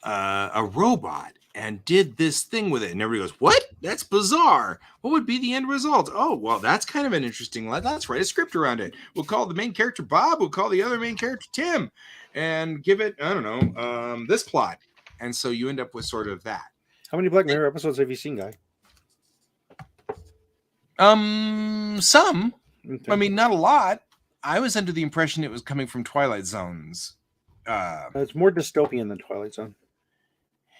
a robot and did this thing with it? And everybody goes, what? That's bizarre. What would be the end result? Oh, well, that's kind of an interesting, let's write a script around it. We'll call the main character Bob. We'll call the other main character Tim. And give it, I don't know, this plot. And so you end up with sort of that. How many Black Mirror episodes have you seen, Guy? Some. Okay. I mean, not a lot. I was under the impression it was coming from Twilight Zones. It's more dystopian than Twilight Zone.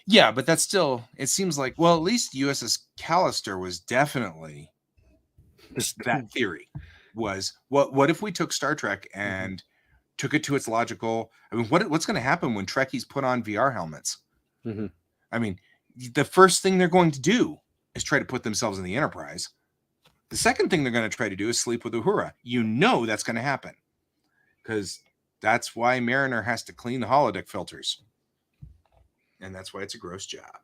Yeah, but that's still, it seems like, well, at least USS Callister was definitely that theory. Was what if we took Star Trek and took it to its logical, I mean, what's going to happen when Trekkies put on VR helmets? Mm-hmm. I mean, the first thing they're going to do is try to put themselves in the Enterprise. The second thing they're going to try to do is sleep with Uhura. You know that's going to happen, because that's why Mariner has to clean the holodeck filters, and that's why it's a gross job.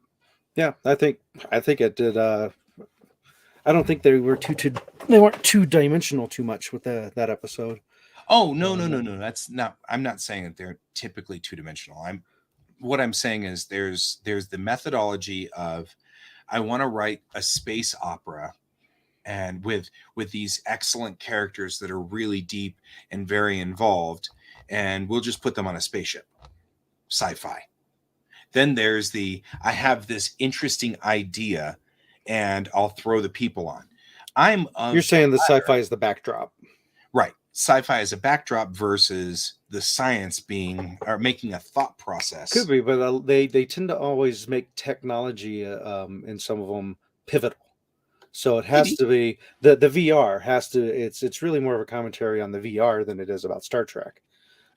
Yeah, I think it did. I don't think they weren't two dimensional too much with that episode. Oh, no. That's not, I'm not saying that they're typically two-dimensional. What I'm saying is there's the methodology of, I want to write a space opera, and with these excellent characters that are really deep and very involved, and we'll just put them on a spaceship. Sci-fi. Then there's the, I have this interesting idea and I'll throw the people on. You're saying the sci-fi is the backdrop. Right. Sci-fi is a backdrop versus the science being, or making a thought process. Could be, but they tend to always make technology in some of them pivotal. So it has to be the VR has to. It's really more of a commentary on the VR than it is about Star Trek.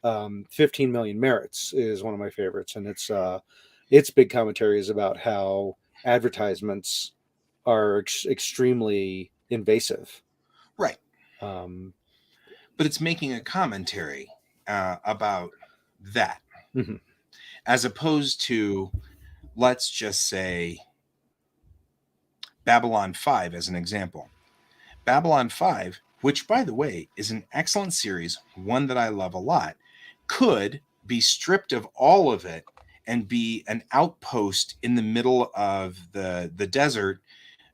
15 Million Merits is one of my favorites, and its big commentary is about how advertisements are extremely invasive. Right. But it's making a commentary about that, as opposed to, let's just say, Babylon 5 as an example. Babylon 5, which, by the way, is an excellent series, one that I love a lot, could be stripped of all of it and be an outpost in the middle of the desert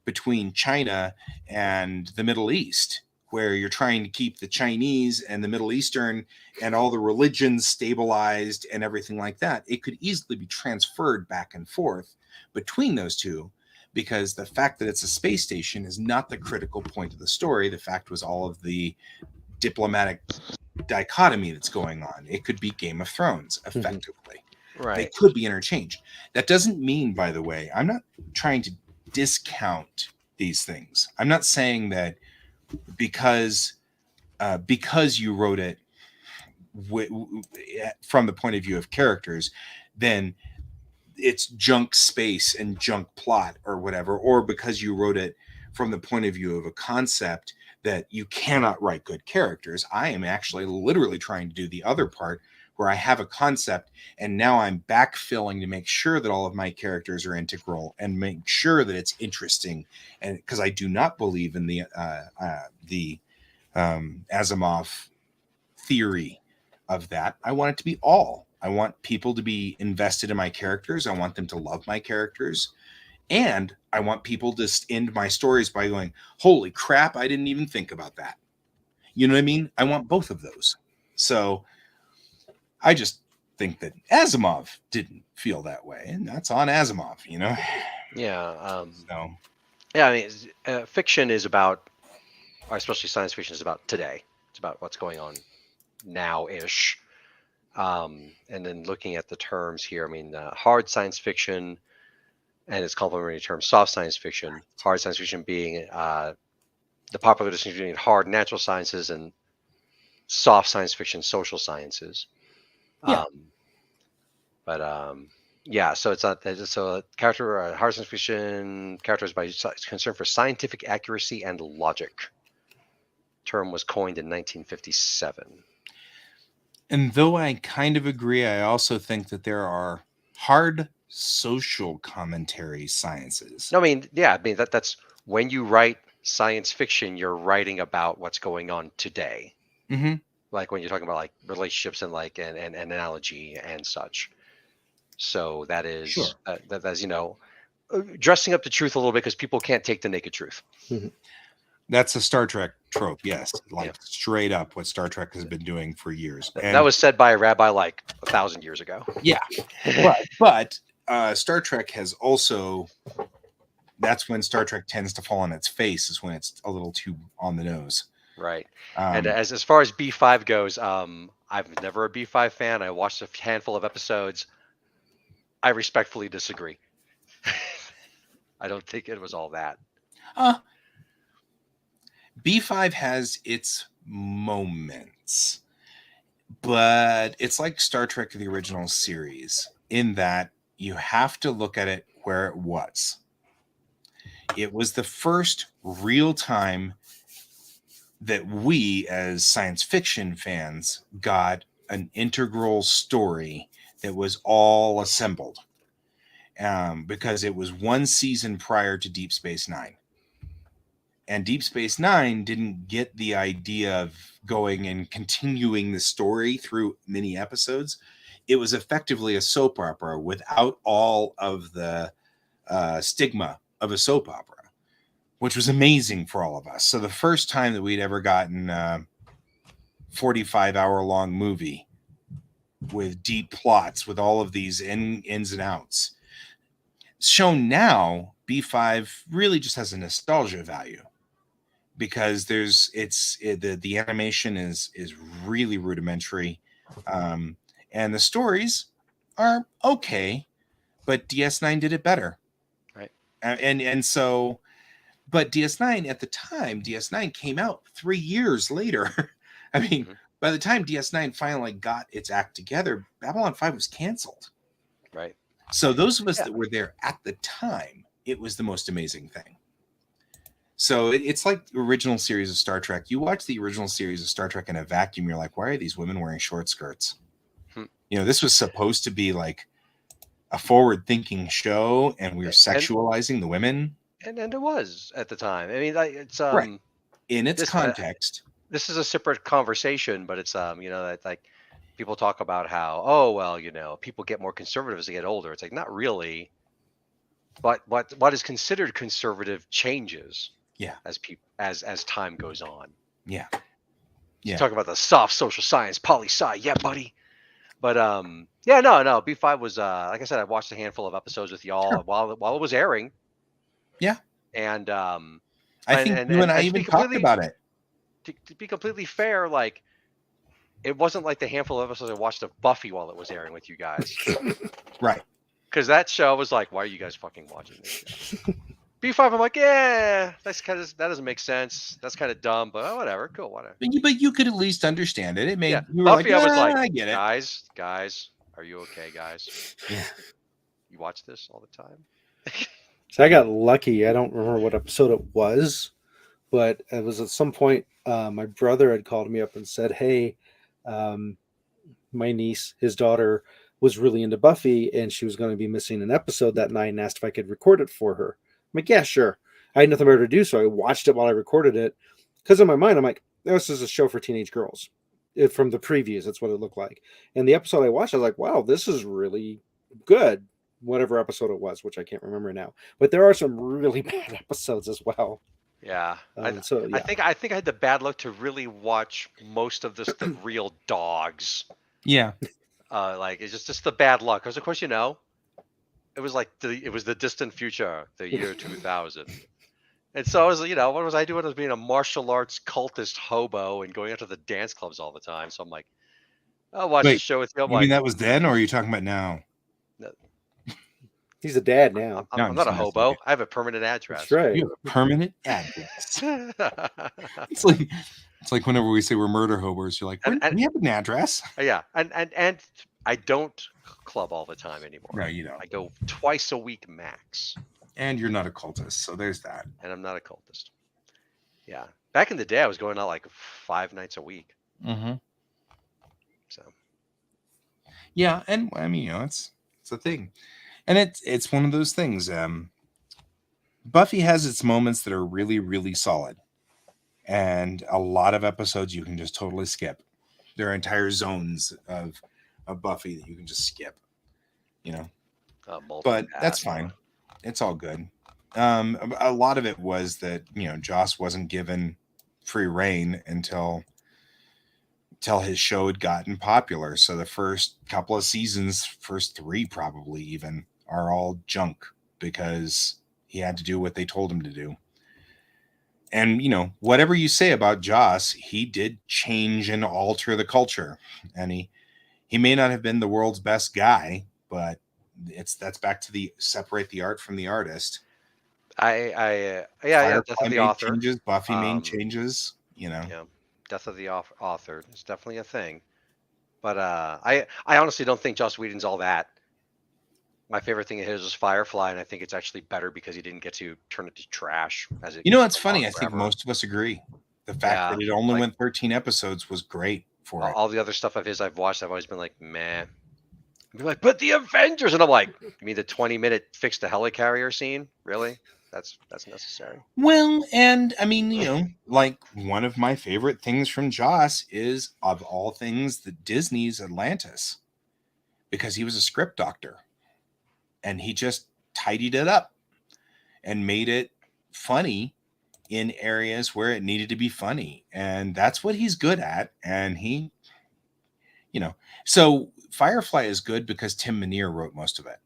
between China and the Middle East, where you're trying to keep the Chinese and the Middle Eastern and all the religions stabilized and everything like that. It could easily be transferred back and forth between those two, because the fact that it's a space station is not the critical point of the story. The fact was all of the diplomatic dichotomy that's going on. It could be Game of Thrones, effectively. Right. They could be interchanged. That doesn't mean, by the way, I'm not trying to discount these things. I'm not saying that because you wrote it from the point of view of characters, then it's junk space and junk plot or whatever, or because you wrote it from the point of view of a concept, that you cannot write good characters. I am actually literally trying to do the other part, where I have a concept and now I'm backfilling to make sure that all of my characters are integral and make sure that it's interesting. And because I do not believe in the Asimov theory of that, I want it to be all. I want people to be invested in my characters. I want them to love my characters. And I want people to end my stories by going, holy crap, I didn't even think about that. You know what I mean? I want both of those. So I just think that Asimov didn't feel that way, and that's on Asimov, you know? Yeah. So. Yeah, I mean, fiction is about, or especially science fiction, is about today. It's about what's going on now-ish. And then looking at the terms here, I mean, hard science fiction and its complementary term, soft science fiction. Hard science fiction being the popular distinction between hard natural sciences and soft science fiction, social sciences. Yeah. Yeah, so it's not so character hard science fiction characterized by concern for scientific accuracy and logic. Term was coined in 1957. And though I kind of agree, I also think that there are hard social commentary sciences. No, I mean, yeah, I mean that's when you write science fiction, you're writing about what's going on today. Mm-hmm. Like when you're talking about like relationships and like an analogy and such. So that is sure. That's, you know, dressing up the truth a little bit because people can't take the naked truth. That's a Star Trek trope, yes. Like straight up what Star Trek has been doing for years. And that was said by a rabbi like 1,000 years ago. Yeah. but Star Trek has also, that's when Star Trek tends to fall on its face, is when it's a little too on the nose. Right. And as far as B5 goes, I'm never a B5 fan. I watched a handful of episodes. I respectfully disagree. I don't think it was all that. B5 has its moments, but it's like Star Trek, the original series, in that you have to look at it where it was. It was the first real time that we, as science fiction fans, got an integral story that was all assembled, because it was one season prior to Deep Space Nine. And Deep Space Nine didn't get the idea of going and continuing the story through many episodes. It was effectively a soap opera without all of the stigma of a soap opera, which was amazing for all of us. So the first time that we'd ever gotten a 45-hour-long movie with deep plots, with all of these ins and outs, shown now, B5 really just has a nostalgia value, because the animation is really rudimentary, and the stories are okay, but DS9 did it better, right? And so, but DS9 at the time, DS9 came out 3 years later. I mean, by the time DS9 finally got its act together, Babylon 5 was canceled. Right. So those of us that were there at the time, it was the most amazing thing. So it's like the original series of Star Trek. You watch the original series of Star Trek in a vacuum, you're like, why are these women wearing short skirts? You know, this was supposed to be like a forward-thinking show, and we were sexualizing the women. And it was at the time. I mean, it's right. In its context. This is a separate conversation, but it's that like people talk about how, oh well, people get more conservative as they get older. It's like, not really. But what is considered conservative changes. Yeah. As time goes on. Yeah. Yeah. Talk about the soft social science, poli-sci, yeah, buddy. But yeah, no. B5 was like I said, I watched a handful of episodes with y'all while it was airing. Yeah. And I think you and I even talked about it. To be completely fair, like, it wasn't like the handful of episodes I watched of Buffy while it was airing with you guys. Right. Because that show was like, why are you guys fucking watching this show? B5, I'm like, yeah, that doesn't make sense. That's kind of dumb, but whatever, cool, whatever. But you could at least understand it. It made you were Buffy, like, I was like, I get it. Guys, are you okay, guys? Yeah. You watch this all the time? So I got lucky. I don't remember what episode it was, but it was at some point my brother had called me up and said, hey, my niece, his daughter, was really into Buffy, and she was going to be missing an episode that night, and asked if I could record it for her. I'm like, yeah, sure. I had nothing better to do, so I watched it while I recorded it. Because in my mind, I'm like, this is a show for teenage girls. From the previews, that's what it looked like. And the episode I watched, I was like, wow, this is really good. Whatever episode it was, which I can't remember now. But there are some really bad episodes as well. Yeah. I think I had the bad luck to really watch most of this, the real dogs. Yeah. Like, it's just the bad luck. Because, of course, it was like it was the distant future, the year 2000. And so I was, what was I doing? I was being a martial arts cultist hobo and going out to the dance clubs all the time. So I'm like, I'll watch the show with you. You mean that was then, or are you talking about now? He's a dad now. I'm not a hobo. I have a permanent address. That's right. You have a permanent address. It's like whenever we say we're murder hobos, you're like, we have an address. Yeah, and I don't club all the time anymore. No, you don't. I go twice a week max. And you're not a cultist, so there's that. And I'm not a cultist. Yeah, back in the day, I was going out like 5 nights a week. Mm-hmm. So. Yeah, and I mean, it's a thing. And it's one of those things. Buffy has its moments that are really, really solid. And a lot of episodes you can just totally skip. There are entire zones of Buffy that you can just skip. But that's fine. It's all good. A lot of it was that, Joss wasn't given free reign until his show had gotten popular. So the first couple of seasons, first 3 probably even, are all junk because he had to do what they told him to do. And, whatever you say about Joss, he did change and alter the culture. And he may not have been the world's best guy, but that's back to the separate the art from the artist. Yeah, Death Firefly of the made Author. changes, Buffy made Um, changes, you know. Yeah, Death of the Author is definitely a thing. But I honestly don't think Joss Whedon's all that. My favorite thing of his was Firefly, and I think it's actually better because he didn't get to turn it to trash as it. You know, it's went on funny. I think forever. most of us agree. The fact Yeah, that it only like- went 13 episodes was great for it. all the other stuff of his I've watched, I've always been like, meh. Be like, but the Avengers, and I'm like, you mean the 20-minute fix the helicarrier scene? Really? That's necessary. Well, and I mean, you know, like one of my favorite things from Joss is, of all things, the Disney's Atlantis, because he was a script doctor and he just tidied it up and made it funny in areas where it needed to be funny. And that's what he's good at. And he, you know, so Firefly is good because Tim Minear wrote most of it.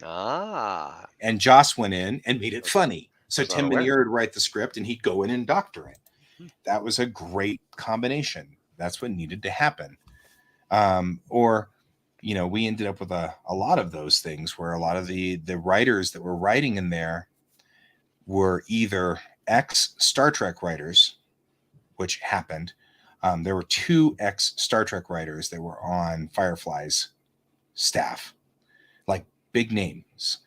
Ah, And Joss went in and made it funny. So was not Tim aware. Minear would write the script and he'd go in and doctor it. Hmm. That was a great combination. That's what needed to happen. Or, you know, we ended up with a lot of those things where a lot of the writers that were writing in there were either ex Star Trek writers, which happened. There were 2 ex Star Trek writers that were on Firefly's staff, like big names,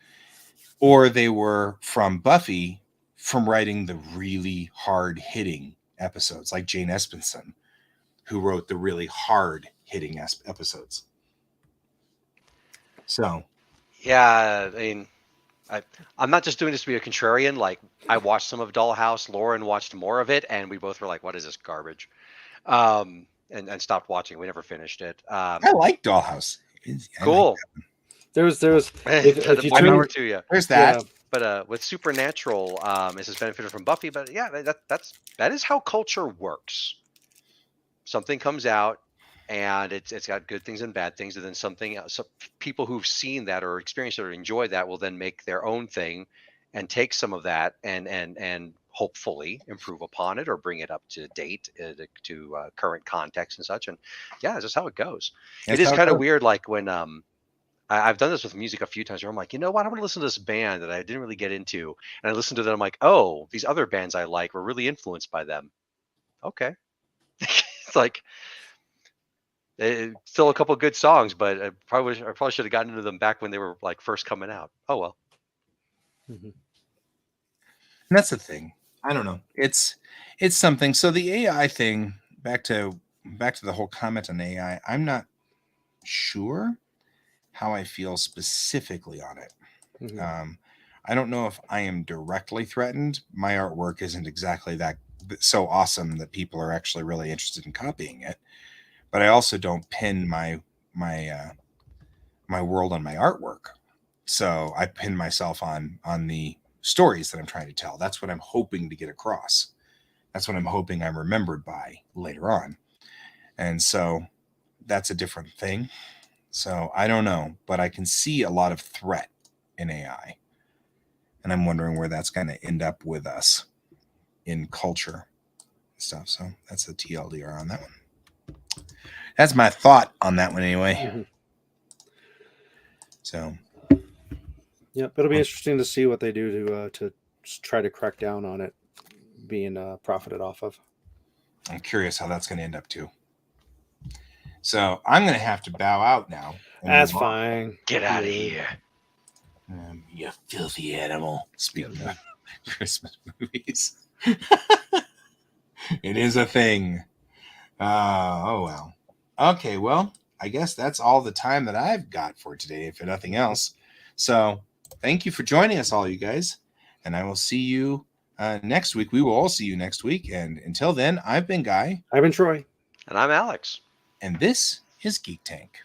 or they were from Buffy from writing the really hard hitting episodes, like Jane Espenson, who wrote the really hard hitting episodes. So, yeah. I mean, I'm not just doing this to be a contrarian. Like, I watched some of Dollhouse. Lauren watched more of it, and we both were like, "What is this garbage?" And stopped watching. We never finished it. I like Dollhouse. Cool. There was if you More turn power to you. There's that. Yeah. But with Supernatural, this has benefited from Buffy. But yeah, that is how culture works. Something comes out, and it's got good things and bad things, and then something else. So people who've seen that or experienced it or enjoyed that will then make their own thing, and take some of that and hopefully improve upon it or bring it up to date to current context and such. And yeah, that's just how it goes. That's it is how it kind of goes. weird, like when I've done this with music a few times where I'm like, you know what, I want to listen to this band that I didn't really get into, and I listen to them, I'm like, oh, these other bands I like were really influenced by them. Okay. It's like still a couple of good songs, but I probably should have gotten into them back when they were like first coming out. Oh well. Mhm. And that's the thing. I don't know. It's something. So the AI thing, back to the whole comment on AI, I'm not sure how I feel specifically on it. Mhm. I don't know if I am directly threatened. My artwork isn't exactly that so awesome that people are actually really interested in copying it. But I also don't pin my world on my artwork. So I pin myself on the stories that I'm trying to tell. That's what I'm hoping to get across. That's what I'm hoping I'm remembered by later on. And so that's a different thing. So I don't know, but I can see a lot of threat in AI. And I'm wondering where that's going to end up with us in culture and stuff. So that's the TLDR on that one. That's my thought on that one anyway. Mhm. So Yeah, it'll be interesting to see what they do to try to crack down on it being profited off of. I'm curious how that's going to end up too. So I'm going to have to bow out now. That's fine. Get out of here. You filthy animal. Speaking of Christmas movies, it is a thing. Oh well. Okay, well, I guess that's all the time that I've got for today, if nothing else. So thank you for joining us, all you guys, and I will see you next week. We will all see you next week, and until then, I've been Guy. I've been Troy. And I'm Alex. And this is Geek Tank.